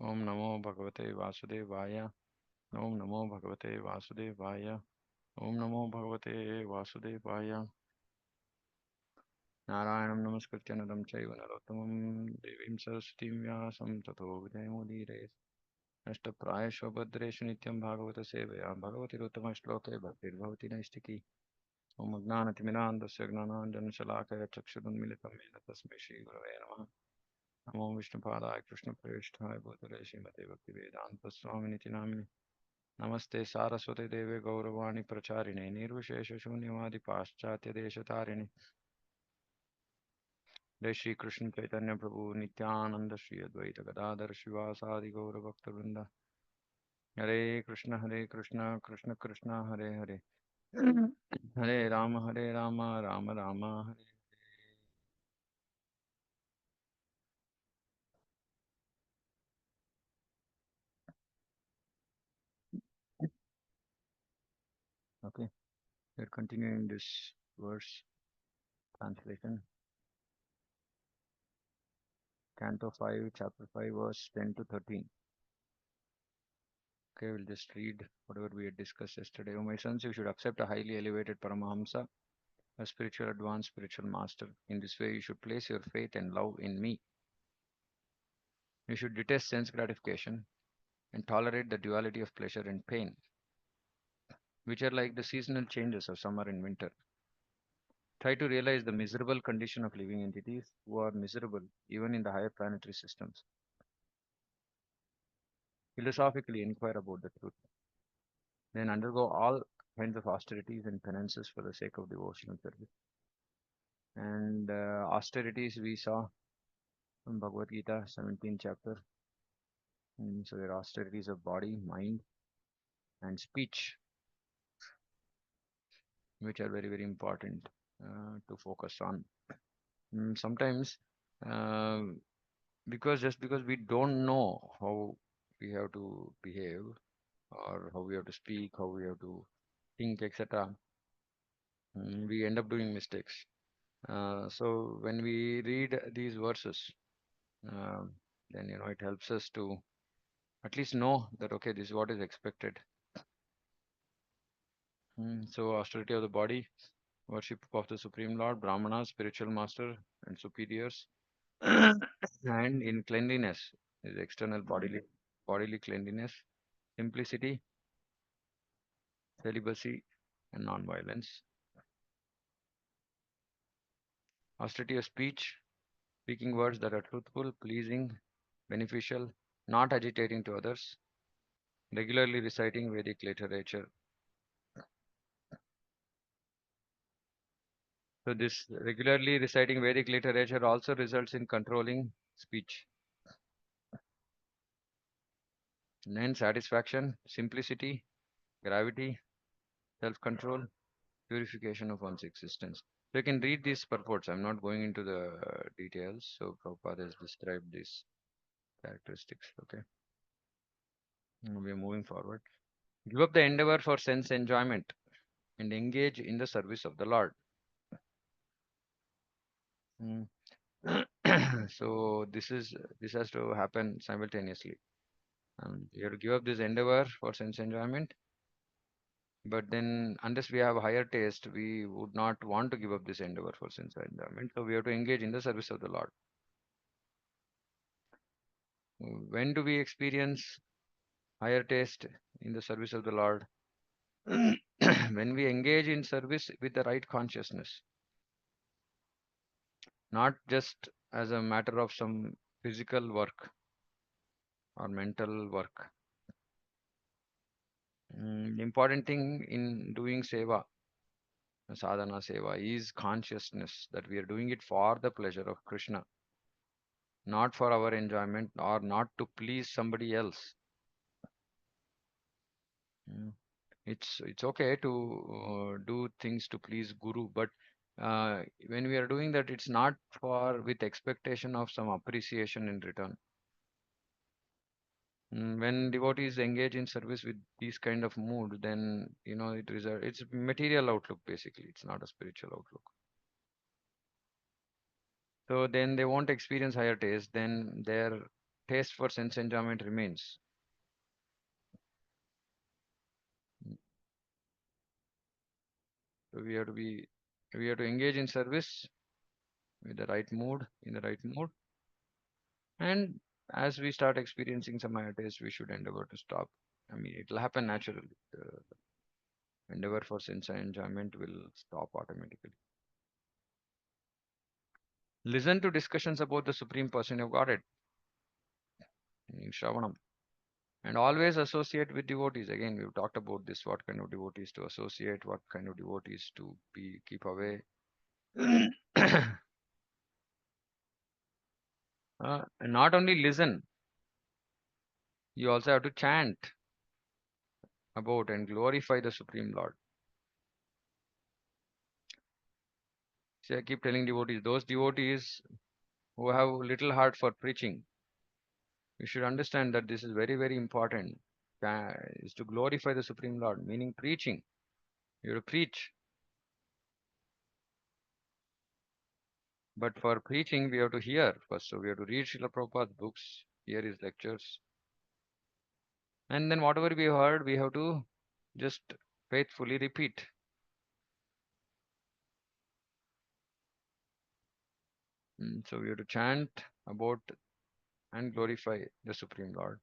Om Namo Bhagavate Vasudevaya. Om Namo Bhagavate Vasudevaya. Om Namo Bhagavate Vasudevaya. Narayanam Namaskritya Naram Chaiva Narottamam Devim Saraswatim Vyasam Tato Vidayamudire. Ashtaprayasva Bhadreshu Nityam Bhagavata Sevaya Bhagavati Ruttama Shloke Bhaktir Bhavati Naistiki. Om Agnanatimirandasya Gnananjana Shalakaya Chakshudunmilitam Mena Tasmai Shri Gurave Namaha. Namo Vishnupadaya Krishna Preshthaya Bhutale Srimate Bhaktivedanta Swamini Namini. Namaste Saraswate Deve Gauravani Pracharine Nirvishesha Shunyavadi Paschatya Deshatarine. Jai Shri Krishna Chaitanya Prabhu Nityananda Shri Advaita Gadadhar Shivasadi Gaura Bhakta Vrinda. Hare Krishna Krishna Krishna Hare Hare. Hare Rama Rama Rama Hare. Okay, we're continuing this verse translation. Canto 5, chapter 5, verse 10 to 13. Okay, we'll just read whatever we had discussed yesterday. Oh, my sons, you should accept a highly elevated Paramahamsa, a spiritual advanced spiritual master. In this way, you should place your faith and love in me. You should detest sense gratification and tolerate the duality of pleasure and pain, which are like the seasonal changes of summer and winter. Try to realize the miserable condition of living entities who are miserable even in the higher planetary systems. Philosophically inquire about the truth. Then undergo all kinds of austerities and penances for the sake of devotional service. And austerities we saw from Bhagavad Gita, 17th chapter. So there are austerities of body, mind, and speech, which are very, very important to focus on. Sometimes, uh, because we don't know how we have to behave or how we have to speak, how we have to think, etc., we end up doing mistakes. So when we read these verses, uh, then it helps us to at least know that okay, this is what is expected. So austerity of the body, worship of the Supreme Lord, Brahmanas, spiritual master, and superiors, and in cleanliness is external bodily cleanliness, simplicity, celibacy, and non-violence. Austerity of speech, speaking words that are truthful, pleasing, beneficial, not agitating to others, regularly reciting Vedic literature. So this regularly reciting Vedic literature also results in controlling speech. And then satisfaction, simplicity, gravity, self-control, purification of one's existence. So you can read these purports. I'm not going into the details. So Prabhupada has described these characteristics. Okay. We're moving forward. Give up the endeavor for sense enjoyment and engage in the service of the Lord. Mm. So this has to happen simultaneously. You have to give up this endeavor for sense enjoyment, but then unless we have higher taste, we would not want to give up this endeavor for sense enjoyment. So we have to engage in the service of the Lord. When do we experience higher taste in the service of the Lord? When we engage in service with the right consciousness, not just as a matter of some physical work or mental work. The important thing in doing seva, sadhana seva, is consciousness that we are doing it for the pleasure of Krishna, not for our enjoyment or not to please somebody else. Mm. It's okay to do things to please Guru, but when we are doing that, it's not for with expectation of some appreciation in return. When devotees engage in service with these kind of mood, then it's material outlook basically. It's not a spiritual outlook. So then they won't experience higher taste. Then their taste for sense enjoyment remains. So we have to engage in service with the right mood, in the right mood. And as we start experiencing some higher taste, we should endeavor to stop. I mean, it'll happen naturally. The endeavor for sense enjoyment will stop automatically. Listen to discussions about the Supreme Person of Godhead in Shravanam. And always associate with devotees. Again, we've talked about this, what kind of devotees to associate, what kind of devotees to be keep away. And not only listen, you also have to chant about and glorify the Supreme Lord. See, I keep telling devotees, those devotees who have little heart for preaching, you should understand that this is very, very important. Is to glorify the Supreme Lord, meaning preaching. You have to preach. But for preaching, we have to hear first. So we have to read Srila Prabhupada's books, hear his lectures, and then whatever we heard, we have to just faithfully repeat. So we have to chant about and glorify the Supreme Lord.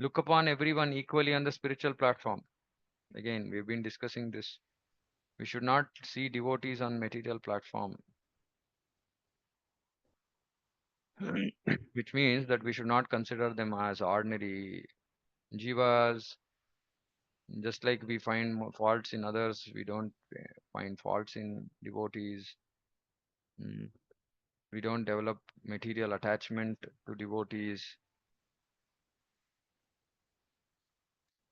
Look upon everyone equally on the spiritual platform. Again, we've been discussing this. We should not see devotees on material platform, which means that we should not consider them as ordinary jivas. Just like we find faults in others, we don't find faults in devotees. Mm, We don't develop material attachment to devotees.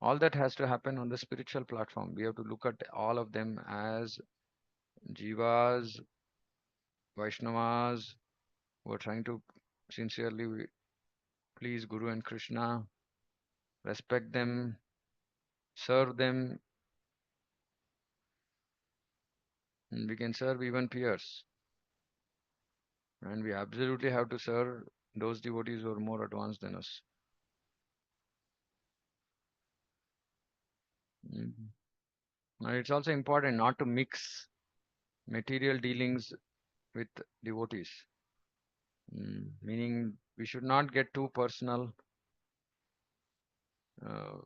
All that has to happen on the spiritual platform. We have to look at all of them as jivas, Vaishnavas who are trying to sincerely please Guru and Krishna, respect them, serve them, and we can serve even peers. And we absolutely have to serve those devotees who are more advanced than us. Mhm. And it's also important not to mix material dealings with devotees. Meaning we should not get too personal. Uh,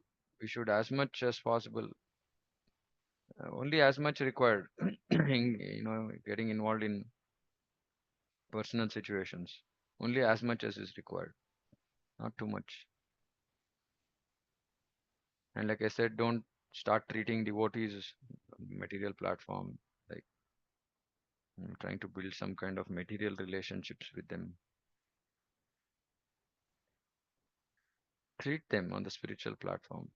we should, as much as possible, only as much required, getting involved in personal situations. Only as much as is required, not too much. And like I said, don't start treating devotees on material platform like trying to build some kind of material relationships with them. Treat them on the spiritual platform.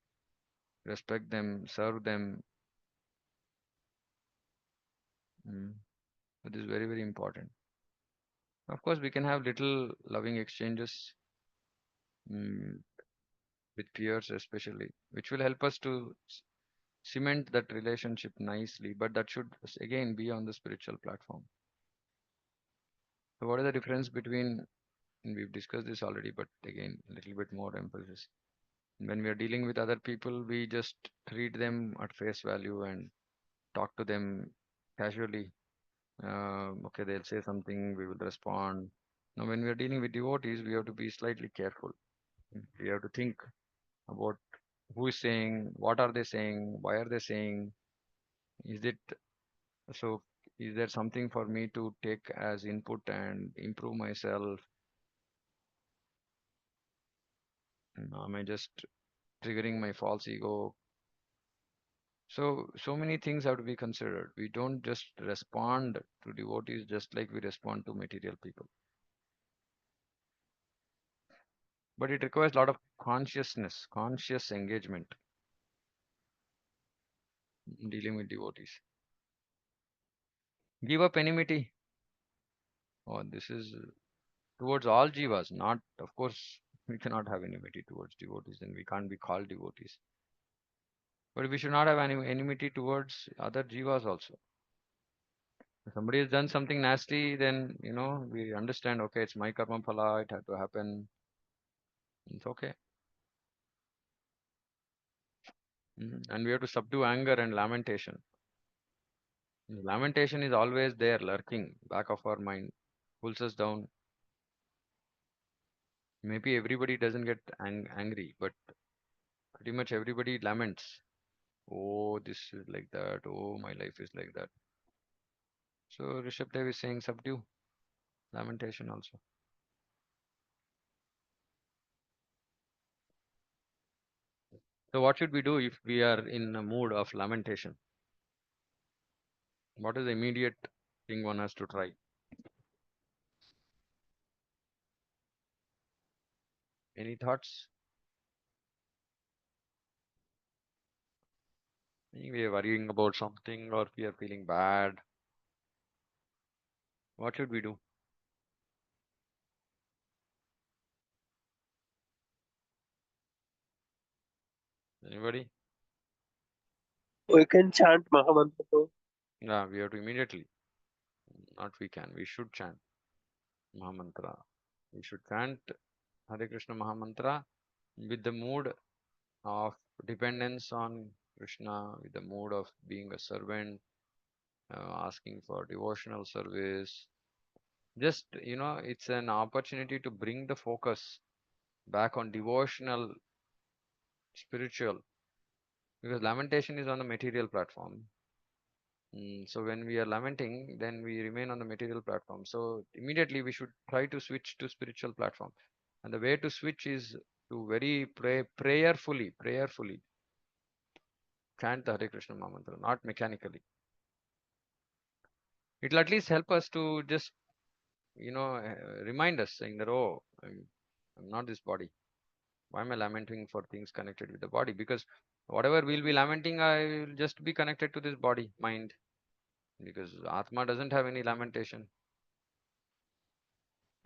Respect them, serve them. Mm. That is very, very important. Of course, we can have little loving exchanges mm, with peers, especially, which will help us to cement that relationship nicely. But that should again be on the spiritual platform. So, what is the difference between? And we've discussed this already, but again, a little bit more emphasis. When we are dealing with other people, we just treat them at face value and talk to them casually. Okay, they'll say something, we will respond. Now, when we are dealing with devotees, we have to be slightly careful. We have to think about who is saying, what are they saying, why are they saying, is it so? Is there something for me to take as input and improve myself? Am I just triggering my false ego? So many things have to be considered. We don't just respond to devotees just like we respond to material people. But it requires a lot of consciousness, conscious engagement in dealing with devotees. Give up enmity. Oh, this is towards all jivas, not, of course, we cannot have enmity towards devotees, then we can't be called devotees. But we should not have any enmity towards other jivas also. If somebody has done something nasty, then, we understand, okay, it's my karma phala, it had to happen. It's okay. And we have to subdue anger and lamentation. Lamentation is always there, lurking back of our mind, pulls us down. Maybe everybody doesn't get angry, but pretty much everybody laments. Oh, this is like that. Oh, my life is like that. So Ṛṣabhadeva is saying subdue lamentation also. So what should we do if we are in a mood of lamentation? What is the immediate thing one has to try? Any thoughts? We are worrying about something or we are feeling bad. What should we do? Anybody? We can chant Mahamantra too. Yeah, we have to immediately. Not we can. We should chant Mahamantra. We should chant Hare Krishna Mahamantra with the mood of dependence on Krishna, with the mood of being a servant, asking for devotional service. Just, it's an opportunity to bring the focus back on devotional, spiritual, because lamentation is on the material platform. So when we are lamenting, then we remain on the material platform. So immediately we should try to switch to spiritual platform. And the way to switch is to very prayerfully chant the Hare Krishna Mahamantra, not mechanically. It will at least help us to just, remind us saying that, oh, I'm not this body. Why am I lamenting for things connected with the body? Because whatever we'll be lamenting, I will just be connected to this body, mind. Because Atma doesn't have any lamentation.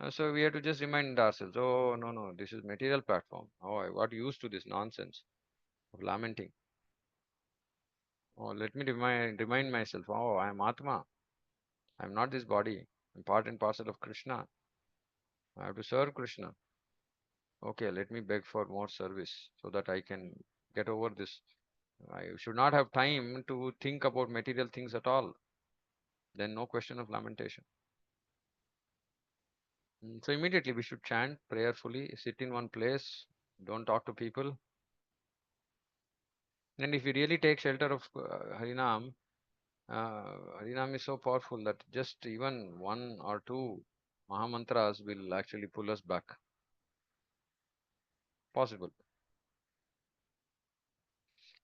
So we have to just remind ourselves, oh, no, no, this is material platform. Oh, I got used to this nonsense of lamenting. Oh, let me remind myself, oh, I am Atma. I am not this body. I'm part and parcel of Krishna. I have to serve Krishna. Okay, let me beg for more service so that I can get over this. I should not have time to think about material things at all. Then no question of lamentation. So immediately we should chant prayerfully, sit in one place, don't talk to people. And if we really take shelter of Harinam, Harinam is so powerful that just even one or two Mahamantras will actually pull us back. Possible.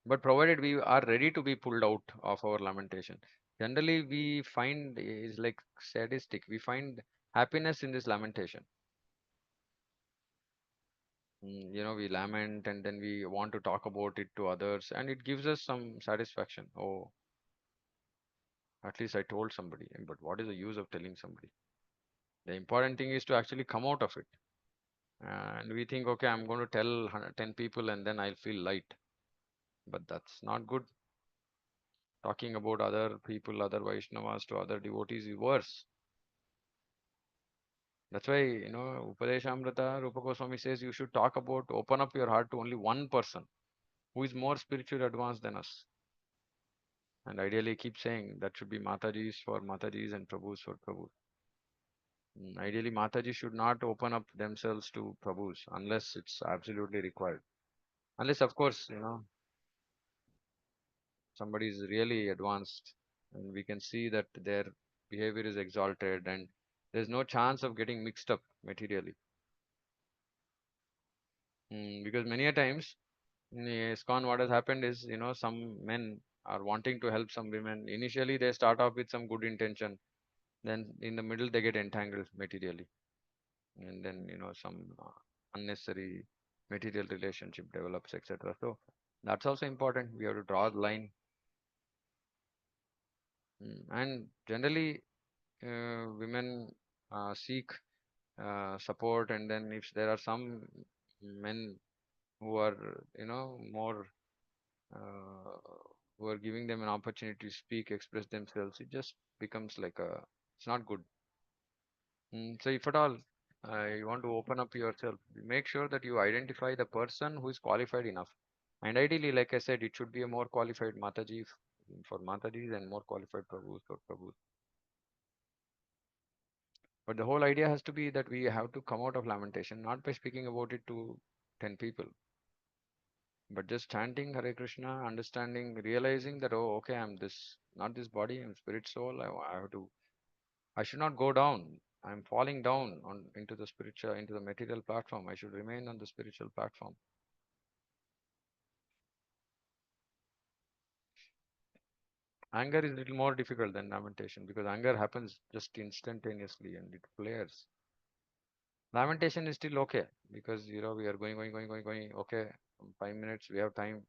But provided we are ready to be pulled out of our lamentation. Generally, we find is like sadistic. We find happiness in this lamentation. We lament and then we want to talk about it to others, and it gives us some satisfaction. Oh, at least I told somebody. But what is the use of telling somebody? The important thing is to actually come out of it. And we think, okay, I'm going to tell 10 people and then I'll feel light. But that's not good. Talking about other people, other Vaishnavas to other devotees is worse. That's why, Upadeshamrita, Rupa Goswami says you should talk about, open up your heart to only one person who is more spiritually advanced than us. And ideally keep saying that should be Mataji's for Matajis and Prabhu's for Prabhus. Ideally, Mataji should not open up themselves to Prabhus unless it's absolutely required. Unless, of course, somebody is really advanced and we can see that their behavior is exalted and there's no chance of getting mixed up materially. Because many a times in ISKCON, what has happened is, some men are wanting to help some women. Initially, they start off with some good intention. Then in the middle, they get entangled materially. And then, some unnecessary material relationship develops, etc. So that's also important. We have to draw the line. And generally, women seek support, and then if there are some men who are, more uh, who are giving them an opportunity to speak, express themselves, it just becomes like a, it's not good. So if at all You want to open up yourself. Make sure that you identify the person who is qualified enough. And ideally, like I said, it should be a more qualified Mataji for Matajis and more qualified Prabhus for Prabhus. But the whole idea has to be that we have to come out of lamentation, not by speaking about it to 10 people, but just chanting Hare Krishna, understanding, realizing that, oh, okay, I'm this, not this body, I'm spirit soul. I have to, I should not go down. I'm falling down into the spiritual, into the material platform. I should remain on the spiritual platform. Anger is a little more difficult than lamentation because anger happens just instantaneously and it flares. Lamentation is still okay because we are going. Okay, 5 minutes, we have time.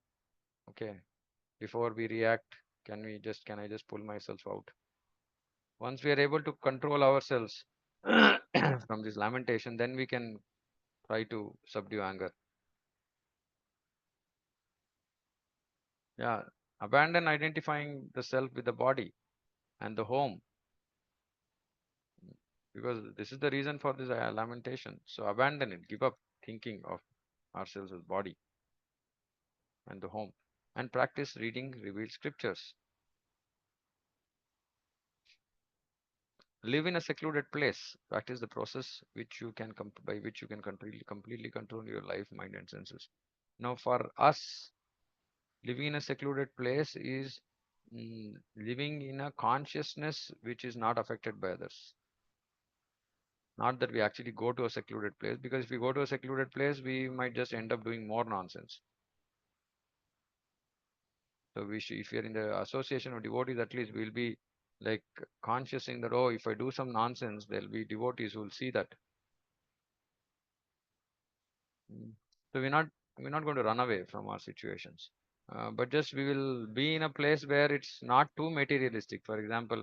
Okay, before we react, can I just pull myself out? Once we are able to control ourselves from this lamentation, then we can try to subdue anger. Yeah, abandon identifying the self with the body and the home because this is the reason for this lamentation. So abandon it, give up thinking of ourselves as body and the home, and practice reading revealed scriptures. Live in a secluded place. Practice the process which you can by which you can completely control your life, mind, and senses. Now, for us, living in a secluded place is living in a consciousness which is not affected by others. Not that we actually go to a secluded place, because if we go to a secluded place, we might just end up doing more nonsense. So we should, if we are in the association of devotees, at least we'll be like conscious in that, oh, if I do some nonsense, there'll be devotees who will see that. Mm. So we're not going to run away from our situations, but just we will be in a place where it's not too materialistic. For example,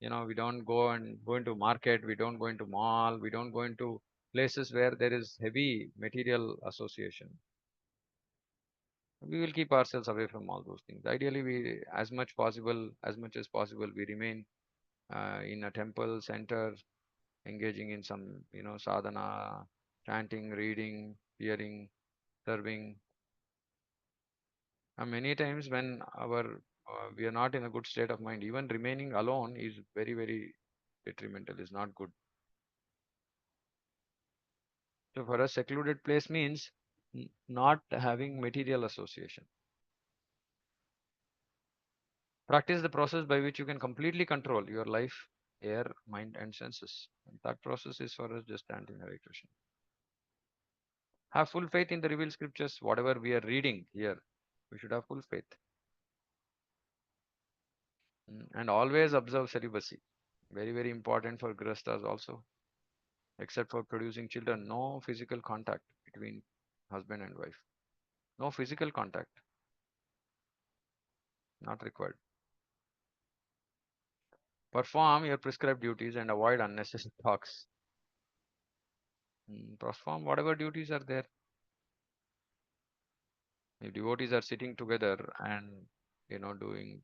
we don't go into market, we don't go into mall, we don't go into places where there is heavy material association. We will keep ourselves away from all those things. Ideally, we as much as possible, we remain in a temple center, engaging in some sadhana, chanting, reading, hearing, serving. And many times when we are not in a good state of mind, even remaining alone is very, very detrimental, is not good. So for us, secluded place means not having material association. Practice the process by which you can completely control your life, air, mind, and senses. And that process is for us just chanting Hare Krishna. Have full faith in the revealed scriptures, whatever we are reading here. We should have full faith. And always observe celibacy. Very, very important for grastas also. Except for producing children, no physical contact between husband and wife. No physical contact, not required. Perform your prescribed duties and avoid unnecessary talks. Perform whatever duties are there. If devotees are sitting together and doing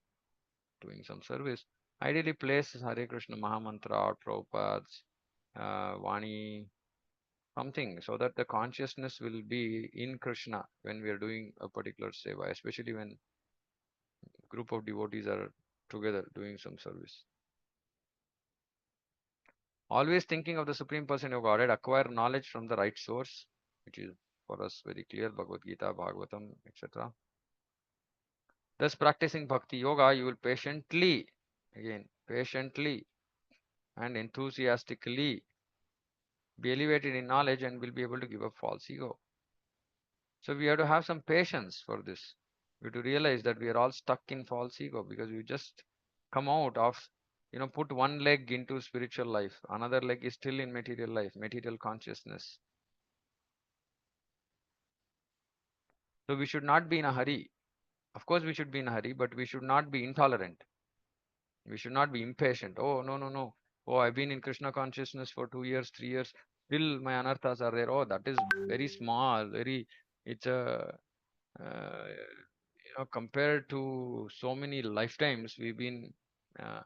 some service, ideally place Hare Krishna Mahamantra or Prabhupada's Vani, something, so that the consciousness will be in Krishna when we are doing a particular seva, especially when group of devotees are together doing some service. Always thinking of the Supreme Person of Godhead, acquire knowledge from the right source, which is for us very clear, Bhagavad Gita, Bhagavatam, etc. Thus, practicing Bhakti Yoga, you will patiently and enthusiastically be elevated in knowledge and will be able to give up false ego. So, we have to have some patience for this. We have to realize that we are all stuck in false ego because we just come out of, put one leg into spiritual life, another leg is still in material life, material consciousness. So, we should not be in a hurry. Of course, we should be in a hurry, but we should not be intolerant. We should not be impatient. Oh, no, no, no. Oh, I've been in Krishna consciousness for 2 years, 3 years. Still, my anarthas are there. Oh, that is very small. It's compared to so many lifetimes we've been uh,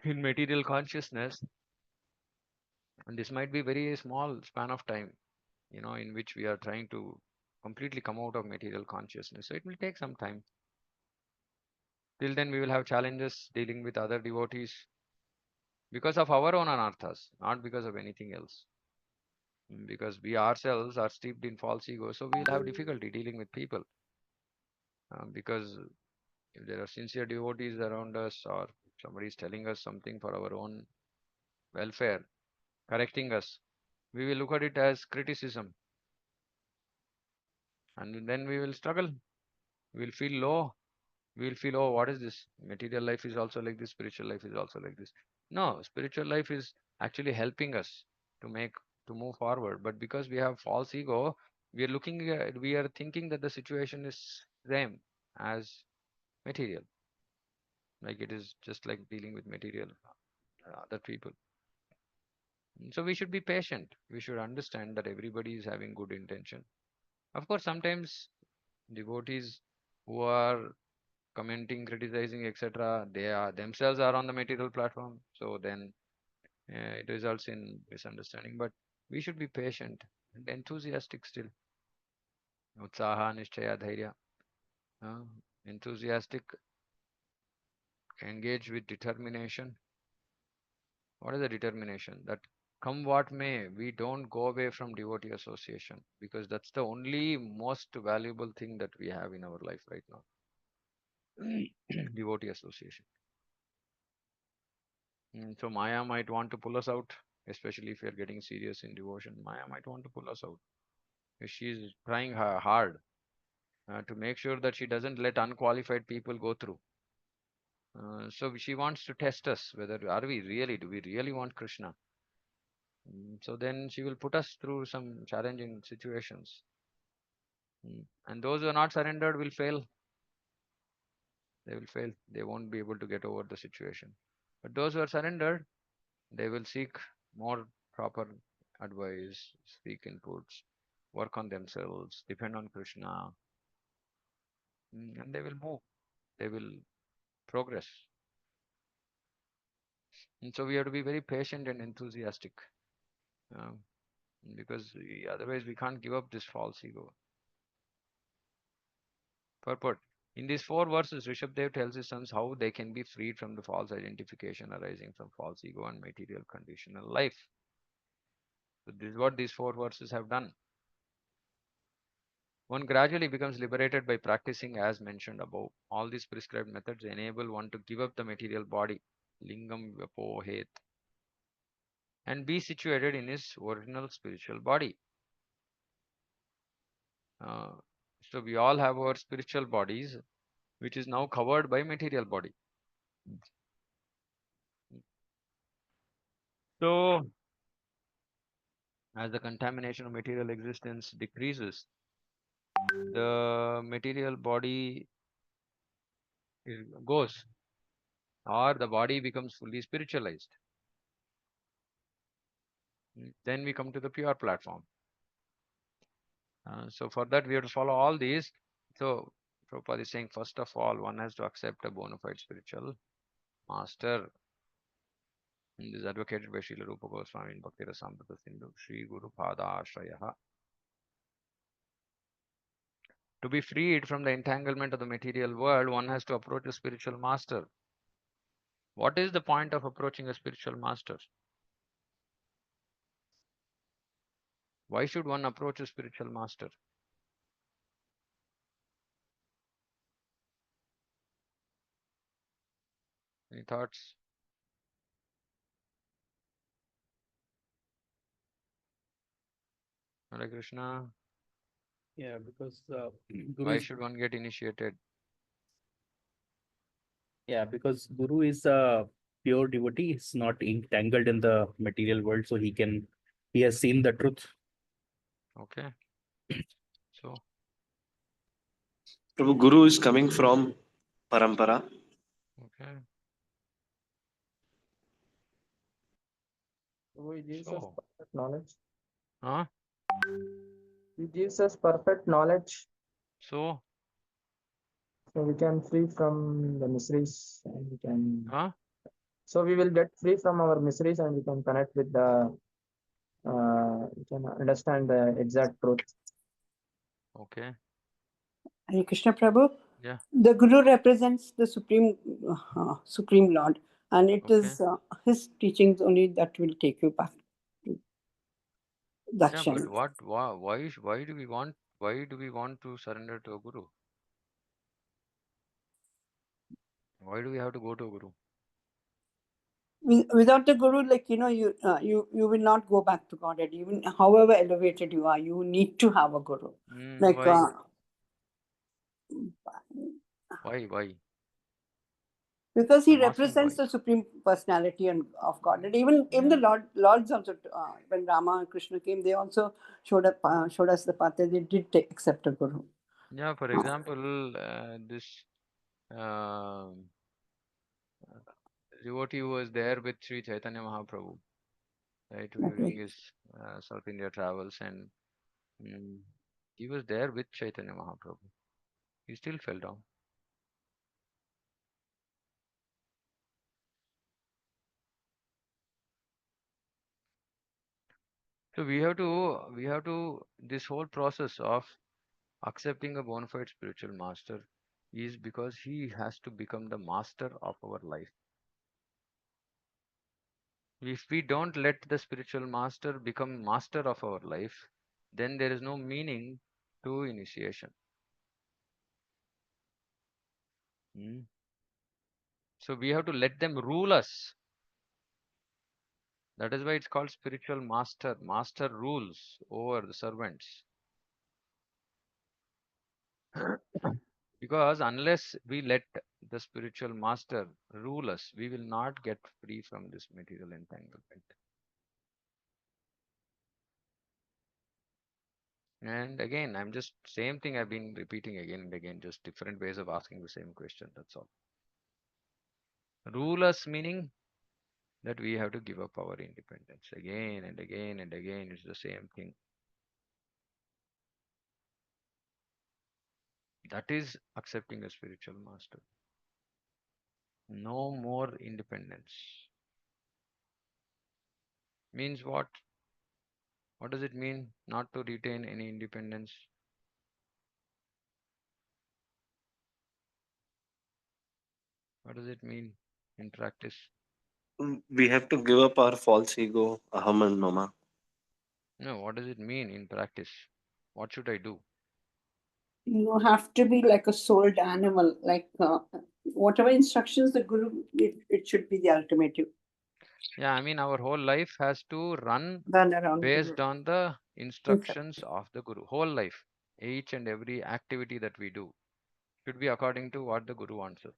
in material consciousness. And this might be very small span of time, in which we are trying to completely come out of material consciousness. So it will take some time. Till then, we will have challenges dealing with other devotees because of our own anarthas, not because of anything else. Because we ourselves are steeped in false ego, so we will have difficulty dealing with people. Because if there are sincere devotees around us, or somebody is telling us something for our own welfare, correcting us, we will look at it as criticism, and then we will struggle. We will feel low. We will feel, oh, what is this? Material life is also like this, spiritual life is also like this. No, spiritual life is actually helping us to make to move forward. But because we have false ego, we are thinking that the situation is same as material, like it is just like dealing with material, other people. So we should be patient. We should understand that everybody is having good intention. Of course, sometimes devotees who are commenting, criticizing, etc., they are themselves are on the material platform. So then it results in misunderstanding. But we should be patient and enthusiastic still. Utsaha, Nishchaya, Dhairya. Uh, Enthusiastic, engage with determination. What is the determination? That come what may, we don't go away from devotee association, because that's the only most valuable thing that we have in our life right now. Devotee association. So Maya might want to pull us out, especially if we are getting serious in devotion. Maya might want to pull us out. She's trying hard to make sure that she doesn't let unqualified people go through. So she wants to test us whether do we really want Krishna? So then she will put us through some challenging situations. And those who are not surrendered will fail. They will fail. They won't be able to get over the situation. But those who are surrendered, they will seek more proper advice, seek inputs, work on themselves, depend on Krishna, and they will move. They will progress. And so we have to be very patient and enthusiastic, uh, because otherwise we can't give up this false ego. Purport. In these four verses, Rishabdev tells his sons how they can be freed from the false identification arising from false ego and material conditional life. So this is what these four verses have done. One gradually becomes liberated by practicing as mentioned above. All these prescribed methods enable one to give up the material body, lingam vapohet, and be situated in his original spiritual body. Uh, so we all have our spiritual bodies, which is now covered by material body. So as the contamination of material existence decreases, the material body goes, or the body becomes fully spiritualized. Then we come to the pure platform. So for that, we have to follow all these. So Prabhupada is saying, first of all, one has to accept a bona fide spiritual master. And this is advocated by Srila Rupa Goswami in Bhakti Rasamrita Sindhu, Sri Guru Pada Ashrayaha. To be freed from the entanglement of the material world, one has to approach a spiritual master. What is the point of approaching a spiritual master? Why should one approach a spiritual master? Any thoughts? Hare Krishna. Yeah, because Guru Why is should one get initiated? yeah, because Guru is a pure devotee. He's not entangled in the material world, so he has seen the truth. Okay. So, Prabhu, Guru is coming from Parampara. okay. So he gives us So, perfect knowledge. huh? He gives us perfect knowledge, So, so we can free from the miseries, and we can. huh? So we will get free from our miseries, and we can connect with the we can understand the exact truth. Okay. Hare Krishna Prabhu. Yeah. The Guru represents the Supreme Lord, and it Okay. is his teachings only that will take you back to Yeah, Dakshin. but why do we want to surrender to a guru? Why do we have to go to a guru? Without the Guru, like you will not go back to Godhead. Even however elevated you are, you need to have a Guru. Like Why? Why? because he I'm asking why. represents the Supreme Personality of Godhead. Even the Lords also, when Rama and Krishna came, they also showed us the path that they did accept a Guru. Yeah, for example, this devotee who was there with Sri Chaitanya Mahaprabhu, right, during his South India travels, and he was there with Chaitanya Mahaprabhu. He still fell down. So we have to this whole process of accepting a bona fide spiritual master is because he has to become the master of our life. If we don't let the spiritual master become master of our life, then there is no meaning to initiation. So we have to let them rule us. That is why it's called spiritual master. Master rules over the servants. Because unless we let the spiritual master rule us, we will not get free from this material entanglement. And again, I'm just same thing I've been repeating again and again, just different ways of asking the same question. That's all. Rule us meaning that we have to give up our independence again and again and again. It's the same thing. That is accepting a spiritual master. No more independence. Means what? What does it mean not to retain any independence? What does it mean in practice? We have to give up our false ego, aham and mama. No, what does it mean in practice? What should I do? You have to be like a souled animal, like whatever instructions the Guru, it should be the ultimate. Yeah, I mean, our whole life has to run Around based on the Instruction. instructions of the Guru. Whole life, each and every activity that we do should be according to what the Guru wants us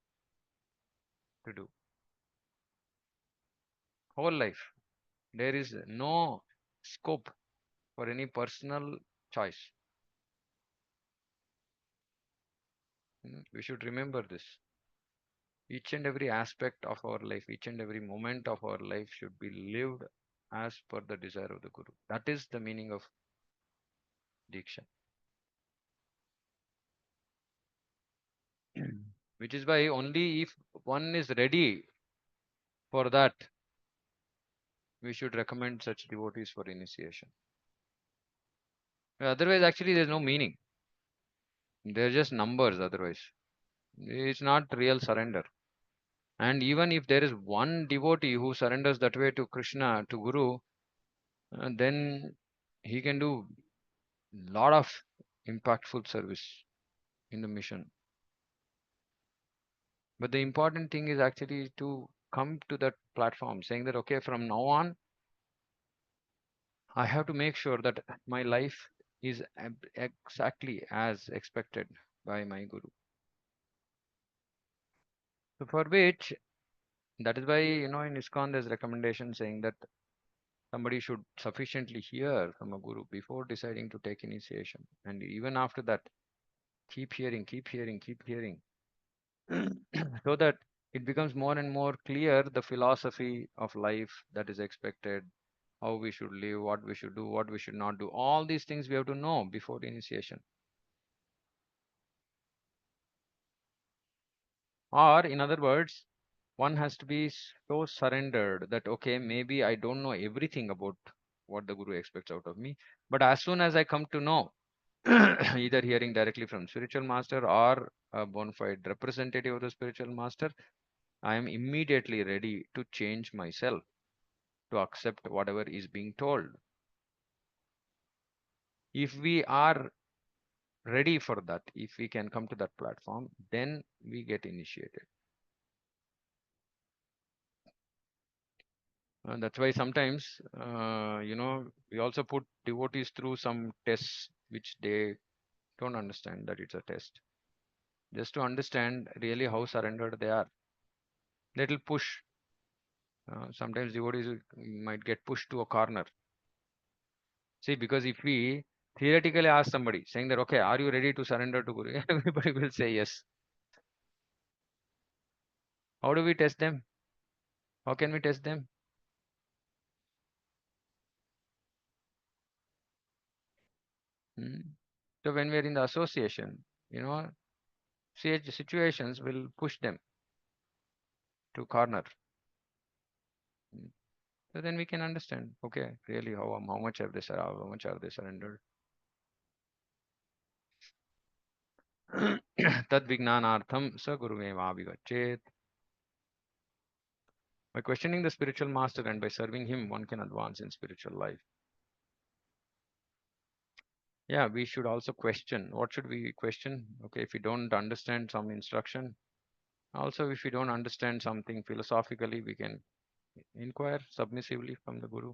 to do. Whole life. There is no scope for any personal choice. We should remember this. Each and every aspect of our life, each and every moment of our life should be lived as per the desire of the Guru. That is the meaning of Diksha. Which is why only if one is ready for that, we should recommend such devotees for initiation. Otherwise, actually, there's no meaning. They're just numbers, otherwise. It's not real surrender. And even if there is one devotee who surrenders that way to Krishna, to Guru, then he can do lot of impactful service in the mission. But the important thing is actually to come to that platform saying that, okay, from now on, I have to make sure that my life is exactly as expected by my Guru. So for which, that is why, in ISKCON there's recommendation saying that somebody should sufficiently hear from a Guru before deciding to take initiation. And even after that, keep hearing, keep hearing, keep hearing. So that it becomes more and more clear the philosophy of life that is expected, how we should live, what we should do, what we should not do. All these things we have to know before the initiation. Or, in other words, one has to be so surrendered that, okay, maybe I don't know everything about what the Guru expects out of me. But as soon as I come to know, either hearing directly from spiritual master or a bona fide representative of the spiritual master, I am immediately ready to change myself, to accept whatever is being told. If we are ready for that, if we can come to that platform, then we get initiated. That's why sometimes, we also put devotees through some tests which they don't understand that it's a test. Just to understand really how surrendered they are. Little push. Sometimes devotees might get pushed to a corner. See, because if we theoretically ask somebody saying that, okay, are you ready to surrender to Guru? Everybody will say yes. How do we test them? How can we test them? So when we're in the association, situations will push them to corner. So then we can understand, okay, really how much have they how much are they surrendered? Tad vijnanartham sa gurumeva avigachet. By questioning the spiritual master and by serving him, one can advance in spiritual life. Yeah, we should also question. What should we question? Okay, if we don't understand some instruction, also if we don't understand something philosophically, we can inquire submissively from the Guru.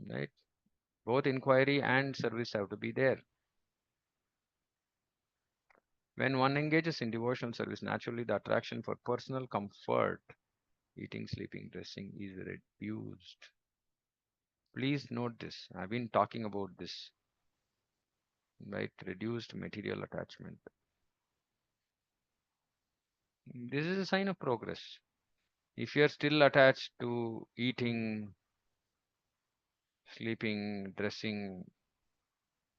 Right? Both inquiry and service have to be there. When one engages in devotional service, naturally the attraction for personal comfort, eating, sleeping, dressing, is reduced. Please note this. I've been talking about this, right? Reduced material attachment. This is a sign of progress. If you're still attached to eating, sleeping, dressing,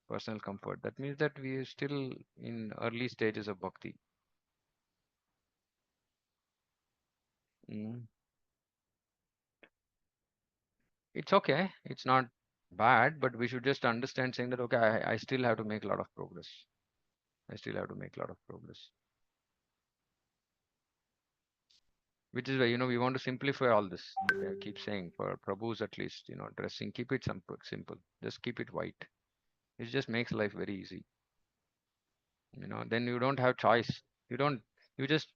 personal comfort, that means that we are still in early stages of bhakti. Mm. It's okay. It's not bad, but we should just understand saying that, okay, I still have to make a lot of progress. I still have to make a lot of progress. Which is why, we want to simplify all this. Like I keep saying, for Prabhus at least, dressing, keep it simple. Just keep it white. It just makes life very easy. Then you don't have choice. You don't, you just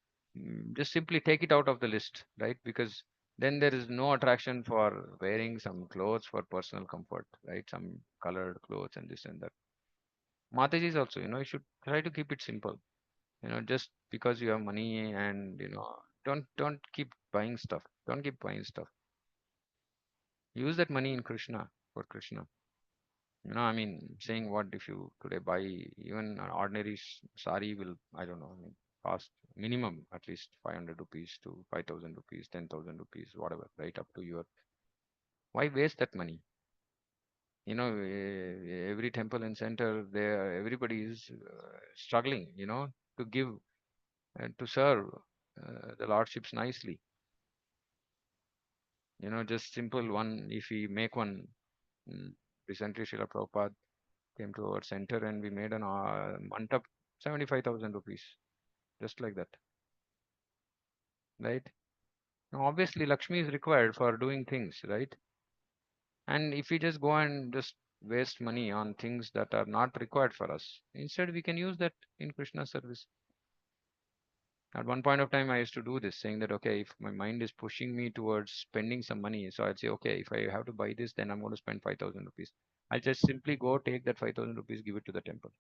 simply take it out of the list, right? Because then there is no attraction for wearing some clothes for personal comfort, right? Some colored clothes and this and that. Mataji is also, you should try to keep it simple. Just because you have money and, don't keep buying stuff. Don't keep buying stuff. Use that money in Krishna, for Krishna. I mean, saying what if you today buy even an ordinary sari will, I don't know, I mean, cost minimum at least 500 rupees to 5,000 rupees, 10,000 rupees, whatever, right up to your. Why waste that money? Every temple and center, there, everybody is struggling, to give and to serve the lordships nicely. Just simple one, if we make one, recently Srila Prabhupada came to our center and we made an mantap 75,000 rupees, just like that, right? Now, obviously, Lakshmi is required for doing things, right? And if we just go and just waste money on things that are not required for us, instead we can use that in Krishna service. At one point of time, I used to do this, saying that, okay, if my mind is pushing me towards spending some money, so I'd say, okay, if I have to buy this, then I'm going to spend 5,000 rupees. I'll just simply go take that 5,000 rupees, give it to the temple.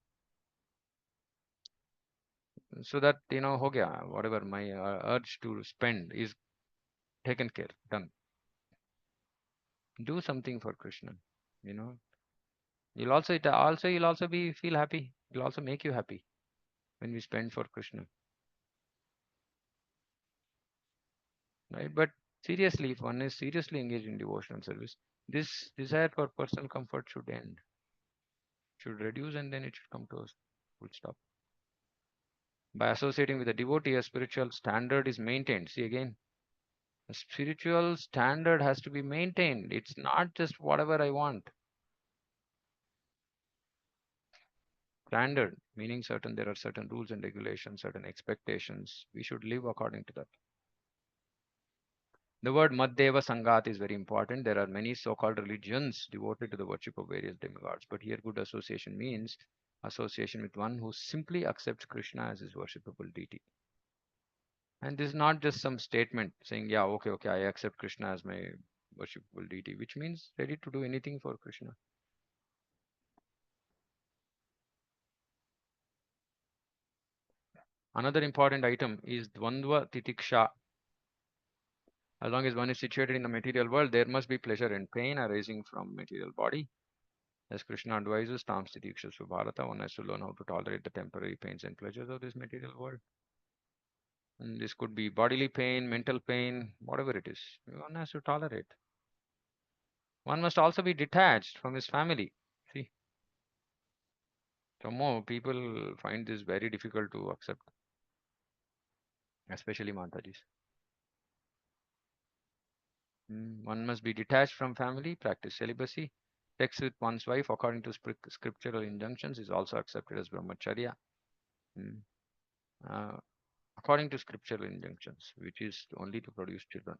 So that, ho gaya, whatever my urge to spend is taken care, done. Do something for Krishna, you know. You'll also be feel happy. It'll also make you happy when we spend for Krishna. Right? But seriously, if one is seriously engaged in devotional service, this desire for personal comfort should end, should reduce, and then it should come to a full stop. By associating with a devotee, a spiritual standard is maintained. See again, A spiritual standard has to be maintained. It's not just whatever I want. Standard, meaning there are certain rules and regulations, certain expectations. We should live according to that. The word Madheva Sangat is very important. There are many so-called religions devoted to the worship of various demigods. But here good association means association with one who simply accepts Krishna as his worshipable deity. And this is not just some statement saying, yeah, okay, I accept Krishna as my worshipable deity, which means ready to do anything for Krishna. Another important item is Dvandva Titiksha. As long as one is situated in the material world, there must be pleasure and pain arising from material body. As Krishna advises, Tam Titiksha Subharata, one has to learn how to tolerate the temporary pains and pleasures of this material world. And this could be bodily pain, mental pain, whatever it is. One has to tolerate. One must also be detached from his family. See, some more people find this very difficult to accept, especially Matajis. One must be detached from family, practice celibacy. Sex with one's wife, according to scriptural injunctions, is also accepted as brahmacharya. Mm. Uh, according to scriptural injunctions, which is only to produce children.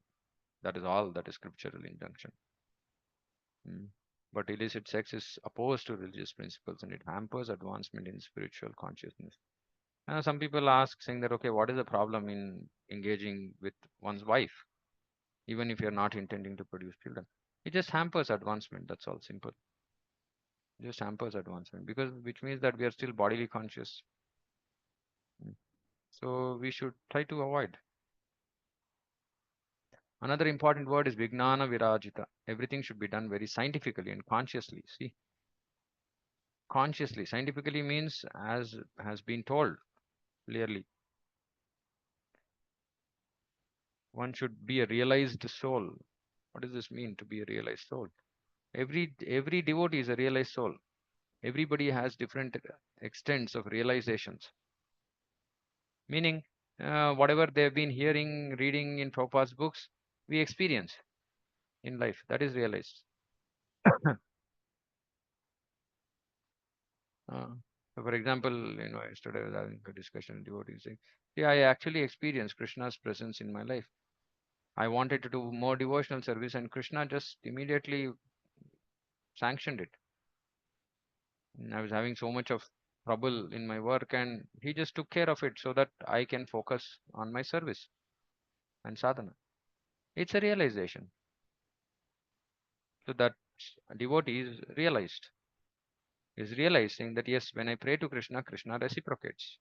That is all that is scriptural injunction. But illicit sex is opposed to religious principles and it hampers advancement in spiritual consciousness. Some people ask, saying that, okay, what is the problem in engaging with one's wife, even if you're not intending to produce children? It just hampers advancement. That's all simple. Just hampers advancement because which means that we are still bodily conscious. So we should try to avoid. Another important word is Vijnana Virajita. Everything should be done very scientifically and consciously. See, consciously, scientifically means as has been told clearly. One should be a realized soul. What does this mean to be a realized soul? Every devotee is a realized soul. Everybody has different extents of realizations. Meaning, whatever they've been hearing, reading in Prabhupada's books, we experience in life. That is realized. So for example, yesterday I was having a discussion with devotees saying, yeah, I actually experienced Krishna's presence in my life. I wanted to do more devotional service and Krishna just immediately sanctioned it. I was having so much of trouble in my work and he just took care of it so that I can focus on my service and sadhana. It's a realization. So that devotee is realizing that yes, when I pray to Krishna, Krishna reciprocates.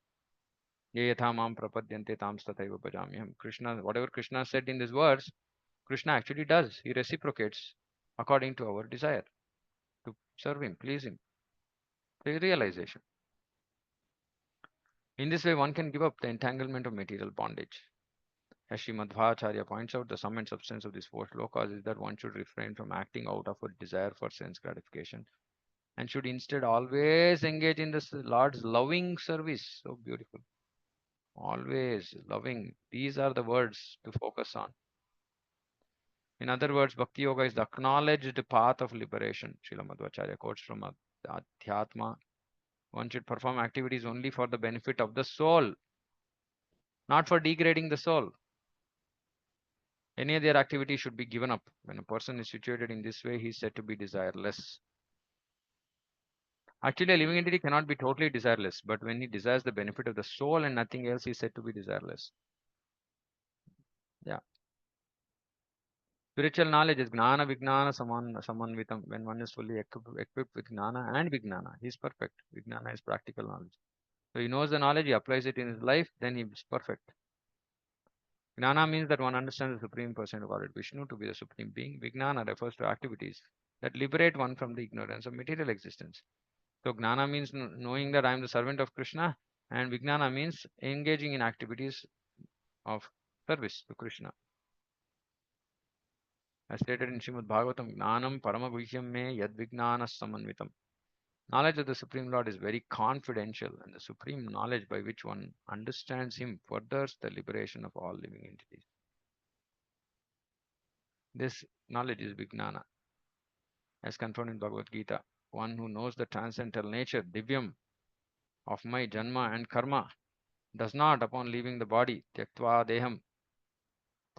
Ye yatha mam prapadyante tam tathaiva bhajamyaham. Krishna, whatever Krishna said in these words, Krishna actually does. He reciprocates according to our desire to serve him, please him. The realization. In this way, one can give up the entanglement of material bondage. As Srimad Bhagacharya points out, the sum and substance of these four shlokas is that one should refrain from acting out of a desire for sense gratification and should instead always engage in the Lord's loving service. So beautiful. Always loving. These are the words to focus on. In other words, Bhakti Yoga is the acknowledged path of liberation. Srila Madhvacharya quotes from Adhyatma. One should perform activities only for the benefit of the soul, not for degrading the soul. Any other activity should be given up. When a person is situated in this way, he is said to be desireless. Actually, a living entity cannot be totally desireless, but when he desires the benefit of the soul and nothing else, he is said to be desireless. Yeah. Spiritual knowledge is Gnana Vijnana Samanvitam. When one is fully equipped with Gnana and Vijnana, he is perfect. Vijnana is practical knowledge. So he knows the knowledge, he applies it in his life, then he is perfect. Gnana means that one understands the Supreme Person of Lord Vishnu to be the Supreme Being. Vijnana refers to activities that liberate one from the ignorance of material existence. So Gnana means knowing that I am the servant of Krishna, and Vijnana means engaging in activities of service to Krishna. As stated in Srimad Bhagavatam, Gnanam Paramaguhyam me Yad Vijnana Samanvitam. Knowledge of the Supreme Lord is very confidential, and the supreme knowledge by which one understands Him furthers the liberation of all living entities. This knowledge is Vijnana, as confirmed in Bhagavad Gita. One who knows the transcendental nature, Divyam, of my Janma and Karma, does not, upon leaving the body, Tyaktva Deham,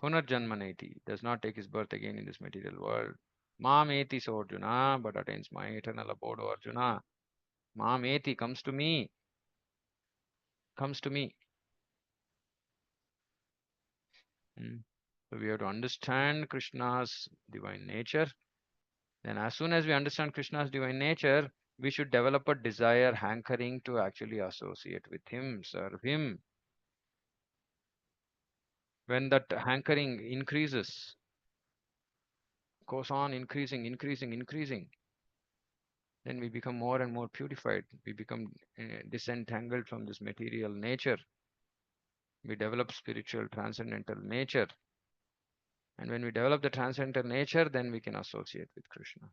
Punarjanmaneti, does not take his birth again in this material world. Mameti so Arjuna, but attains my eternal abode, O Arjuna. Mameti comes to me, comes to me. So we have to understand Krishna's divine nature. Then as soon as we understand Krishna's divine nature, we should develop a desire, hankering to actually associate with him, serve him. When that hankering increases, goes on increasing, then we become more and more purified. We become disentangled from this material nature. We develop spiritual transcendental nature. And when we develop the transcendental nature, then we can associate with Krishna.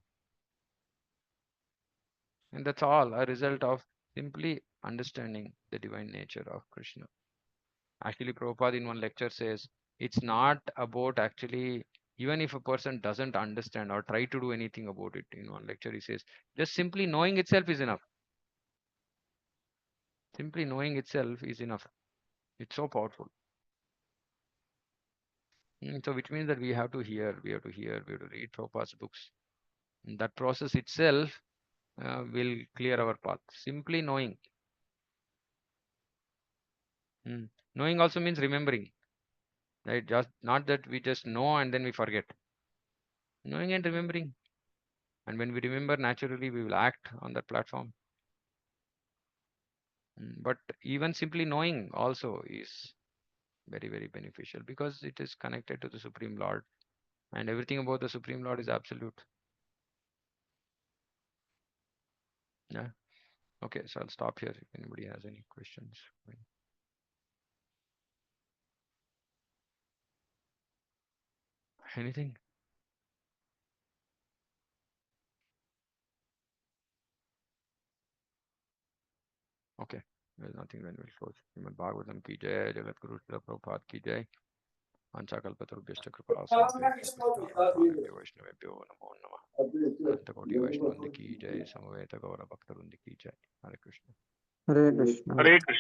And that's all a result of simply understanding the divine nature of Krishna. Actually, Prabhupada in one lecture says, it's not about actually, even if a person doesn't understand or try to do anything about it, in one lecture he says, just simply knowing itself is enough. Simply knowing itself is enough. It's so powerful. So which means that we have to hear, we have to read Prabhupada's books. And that process itself will clear our path. Simply knowing. Knowing also means remembering. Right? Just not that we just know and then we forget. Knowing and remembering. And when we remember, naturally we will act on that platform. But even simply knowing also is very, very beneficial because it is connected to the Supreme Lord. And everything about the Supreme Lord is absolute. Yeah. Okay, so I'll stop here if anybody has any questions. Anything? Okay, there's nothing, then we'll close. Srimad Bhagavatam ki jai, Jagat Guru Srila Prabhupada ki jai. Vanchakalpatarubhyascha kripa sindhubhyascha patitanahi Vaishnavebhyo namo namah. Anantakoti Vaishnavandi ki jai, Samaveta Gaura Bhakta Vrinda ki jai. Hare Krishna. Hare Krishna. Hare Krishna.